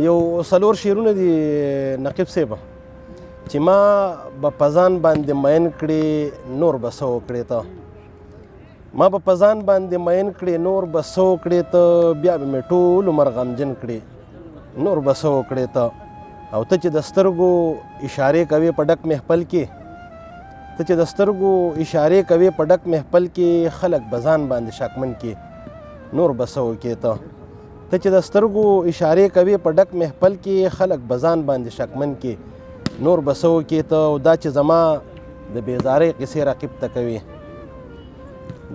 یو څلور شعرونه دي نقیب صاحب چې ما به په ځان باندې مین کړې نور به څه وکړې ته ما به په ځان باندې مین کړې نور به څه وکړې ته بیا به مې ټول عمر غمجن کړې نور به څه وکړې ته او ته چې د سترګو اشارې کوې په ډک محفل کې ته چې د سترګو اشارې کوې په ډک محفل کې خلک به ځان باندې شکمن کې نور به څه وکړې ته ته چې د سترګو اشارې کوې په ډک محفل کې خلک به ځان باندې شکمن کې نور به څه وکړې ته او دا چې زما د بېزارۍ قصې رقیب ته کوي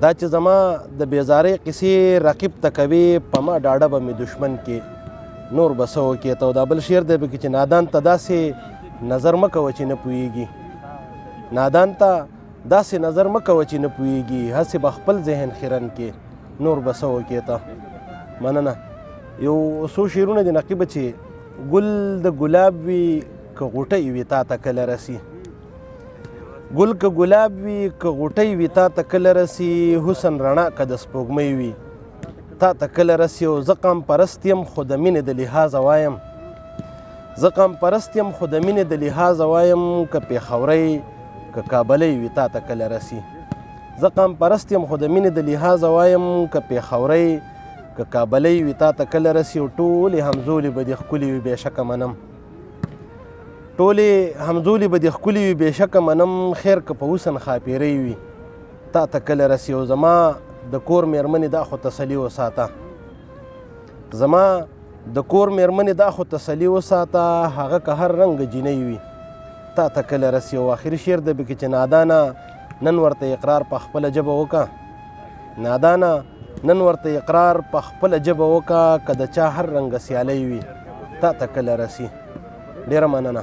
دا چې زما د بېزارۍ قصې رقیب ته کوي په ما ډاډه به مې دشمن کې نور به څه وکړې ته او دا بل شعر دی پکې چې نادان ته داسې نظر مه کوه چې نه پوهېږي نادان ته داسې نظر مه کوه چې نه پوهېږي هسې به خپل ذهن خیرن کې نور به څه وکړې ته مننه یو څو شعرونه دي نقیبه چې ګل د ګلاب وي که غوټۍ وي تا ته کله رسي ګل که ګلاب وي که غوټۍ وي تا ته کله رسي حسن رڼا که د سپوږمۍ وي تا ته کله رسي او زه قام پرست یم خو د مینې د لحاظه وایم زه قام پرست یم خو د مینې د لحاظه وایم که پېښوری که کابلی وي تا ته کله رسي زه قام پرست یم خو د مینې د لحاظه وایم که پېښوری که کابلی وي تا ته کله رسي او ټولې همزولې به دې ښکلې وي بېشکه منم ټولې همزولې به دې ښکلې وي بېشکه منم خیر که په حسن ښاپېرۍ وي تا ته کله رسي او زما د کور مېرمنې دا خو تسلي وساته زما د کور مېرمنې دا خو تسلي وساته هغه که هر رنګه جینۍ وي تا ته کله رسي او آخري شعر دی پکې چې نادانه نن ورته اقرار په خپله ژبه وکړه نادانه نن ورته اقرار په خپله ژبه وکړه که د چا هر رنګه سیالۍ وي تا ته کله رسي ډېره مننه